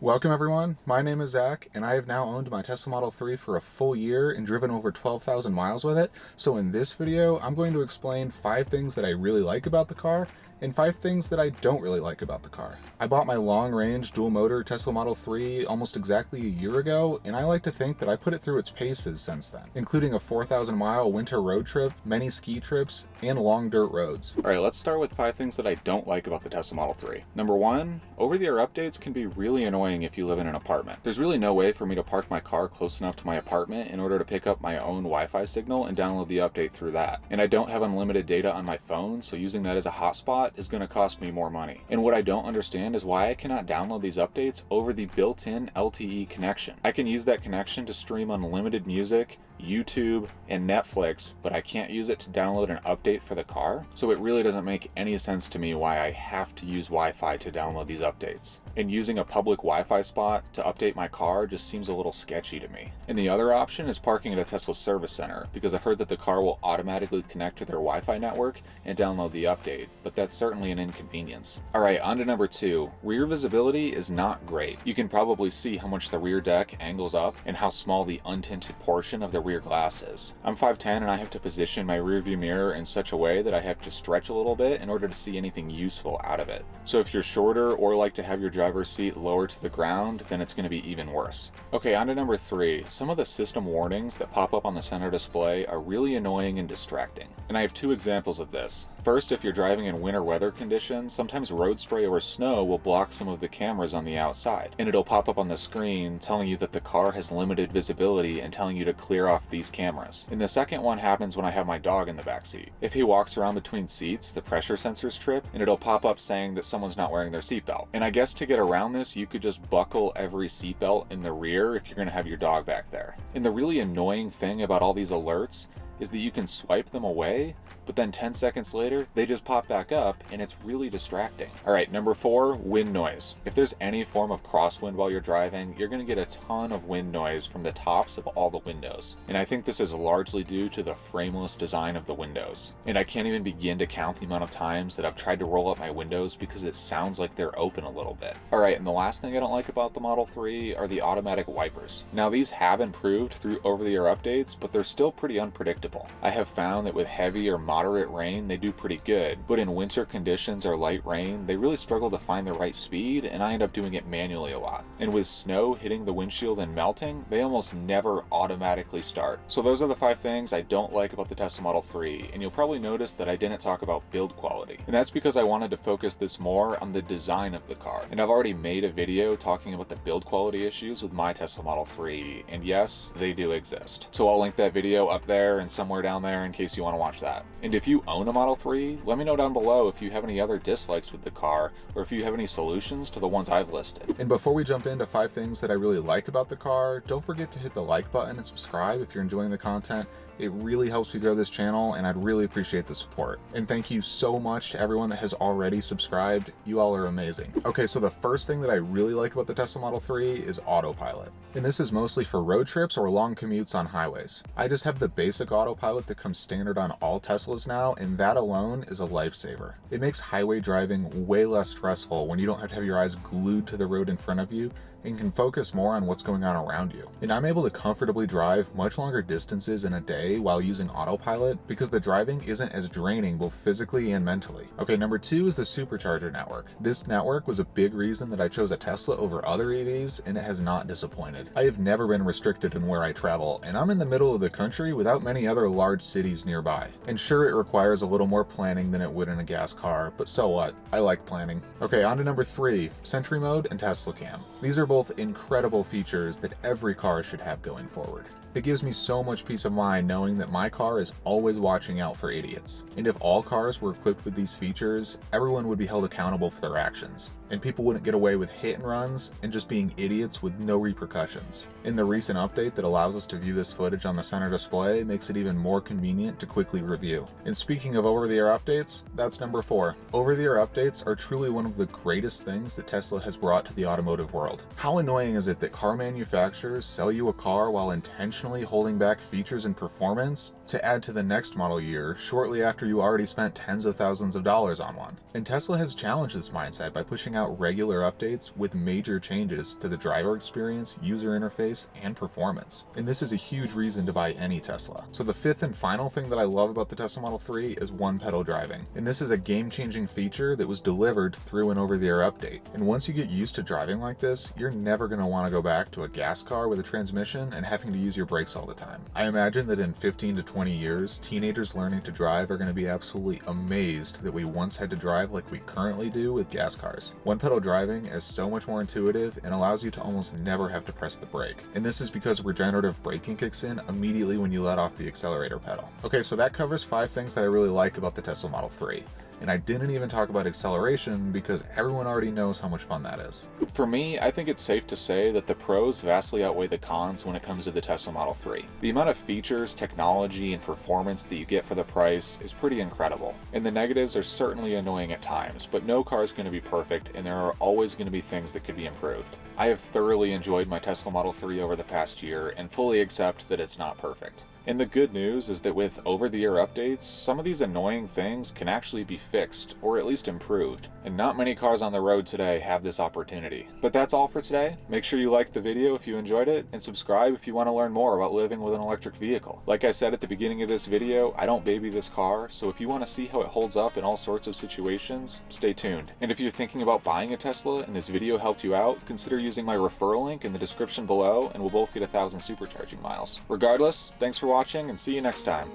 Welcome everyone, my name is Zach, and I have now owned my Tesla Model 3 for a full year and driven over 12,000 miles with it. So in this video, I'm going to explain 5 things that I really like about the car, and 5 things that I don't really like about the car. I bought my long-range dual-motor Tesla Model 3 almost exactly a year ago, and I like to think that I put it through its paces since then, including a 4,000-mile winter road trip, many ski trips, and long dirt roads. Alright, let's start with 5 things that I don't like about the Tesla Model 3. Number 1, over-the-air updates can be really annoying if you live in an apartment. There's really no way for me to park my car close enough to my apartment in order to pick up my own Wi-Fi signal and download the update through that. And I don't have unlimited data on my phone, so using that as a hotspot is going to cost me more money. And what I don't understand is why I cannot download these updates over the built-in LTE connection. I can use that connection to stream unlimited music, YouTube, and Netflix, but I can't use it to download an update for the car. So it really doesn't make any sense to me why I have to use Wi-Fi to download these updates. And using a public Wi-Fi spot to update my car just seems a little sketchy to me. And the other option is parking at a Tesla service center, because I've heard that the car will automatically connect to their Wi-Fi network and download the update, but that's certainly an inconvenience. Alright, on to number 2. Rear visibility is not great. You can probably see how much the rear deck angles up and how small the untinted portion of the rear glass is. I'm 5'10" and I have to position my rear view mirror in such a way that I have to stretch a little bit in order to see anything useful out of it. So if you're shorter or like to have your driver's seat lower to the ground, then it's going to be even worse. Okay, on to number 3. Some of the system warnings that pop up on the center display are really annoying and distracting. And I have 2 examples of this. First, if you're driving in winter weather conditions, sometimes road spray or snow will block some of the cameras on the outside, and it'll pop up on the screen telling you that the car has limited visibility and telling you to clear off these cameras. And the second one happens when I have my dog in the back seat. If he walks around between seats, the pressure sensors trip, and it'll pop up saying that someone's not wearing their seatbelt. And I guess to get around this, you could just buckle every seatbelt in the rear if you're going to have your dog back there. And the really annoying thing about all these alerts is that you can swipe them away, but then 10 seconds later, they just pop back up, and it's really distracting. Alright, number 4, wind noise. If there's any form of crosswind while you're driving, you're going to get a ton of wind noise from the tops of all the windows. And I think this is largely due to the frameless design of the windows. And I can't even begin to count the amount of times that I've tried to roll up my windows because it sounds like they're open a little bit. Alright, and the last thing I don't like about the Model 3 are the automatic wipers. Now these have improved through over-the-air updates, but they're still pretty unpredictable. I have found that with heavy or moderate rain, they do pretty good, but in winter conditions or light rain, they really struggle to find the right speed, and I end up doing it manually a lot. And with snow hitting the windshield and melting, they almost never automatically start. So those are the 5 things I don't like about the Tesla Model 3, and you'll probably notice that I didn't talk about build quality. And that's because I wanted to focus this more on the design of the car. And I've already made a video talking about the build quality issues with my Tesla Model 3, and yes, they do exist. So I'll link that video up there and somewhere down there in case you want to watch that. And if you own a Model 3, let me know down below if you have any other dislikes with the car, or if you have any solutions to the ones I've listed. And before we jump into 5 things that I really like about the car, don't forget to hit the like button and subscribe if you're enjoying the content. It really helps me grow this channel, and I'd really appreciate the support. And thank you so much to everyone that has already subscribed. You all are amazing. Okay, so the first thing that I really like about the Tesla Model 3 is autopilot. And this is mostly for road trips or long commutes on highways. I just have the basic autopilot that comes standard on all Teslas now, and that alone is a lifesaver. It makes highway driving way less stressful when you don't have to have your eyes glued to the road in front of you and can focus more on what's going on around you. And I'm able to comfortably drive much longer distances in a day while using autopilot because the driving isn't as draining both physically and mentally. Okay, number 2 is the supercharger network. This network was a big reason that I chose a Tesla over other EVs, and it has not disappointed. I have never been restricted in where I travel, and I'm in the middle of the country without many other large cities nearby. And sure, it requires a little more planning than it would in a gas car, but so what? I like planning. Okay, on to number 3, Sentry Mode and Tesla Cam. These are both incredible features that every car should have going forward. It gives me so much peace of mind knowing that my car is always watching out for idiots. And if all cars were equipped with these features, everyone would be held accountable for their actions. And people wouldn't get away with hit and runs and just being idiots with no repercussions. And the recent update that allows us to view this footage on the center display makes it even more convenient to quickly review. And speaking of over-the-air updates, that's number 4. Over-the-air updates are truly one of the greatest things that Tesla has brought to the automotive world. How annoying is it that car manufacturers sell you a car while intentionally intentionally holding back features and performance to add to the next model year shortly after you already spent tens of thousands of dollars on one. And Tesla has challenged this mindset by pushing out regular updates with major changes to the driver experience, user interface, and performance. And this is a huge reason to buy any Tesla. So the fifth and final thing that I love about the Tesla Model 3 is one-pedal driving. And this is a game-changing feature that was delivered through an over-the-air update. And once you get used to driving like this, you're never going to want to go back to a gas car with a transmission and having to use your brakes all the time. I imagine that in 15 to 20 years, teenagers learning to drive are going to be absolutely amazed that we once had to drive like we currently do with gas cars. One-pedal driving is so much more intuitive and allows you to almost never have to press the brake. And this is because regenerative braking kicks in immediately when you let off the accelerator pedal. Okay, so that covers 5 things that I really like about the Tesla Model 3. And I didn't even talk about acceleration because everyone already knows how much fun that is. For me, I think it's safe to say that the pros vastly outweigh the cons when it comes to the Tesla Model 3. The amount of features, technology, and performance that you get for the price is pretty incredible. And the negatives are certainly annoying at times, but no car is going to be perfect, and there are always going to be things that could be improved. I have thoroughly enjoyed my Tesla Model 3 over the past year and fully accept that it's not perfect. And the good news is that with over-the-air updates, some of these annoying things can actually be fixed, or at least improved. And not many cars on the road today have this opportunity. But that's all for today. Make sure you like the video if you enjoyed it, and subscribe if you want to learn more about living with an electric vehicle. Like I said at the beginning of this video, I don't baby this car, so if you want to see how it holds up in all sorts of situations, stay tuned. And if you're thinking about buying a Tesla and this video helped you out, consider using my referral link in the description below, and we'll both get 1,000 supercharging miles. Regardless, thanks for watching and see you next time.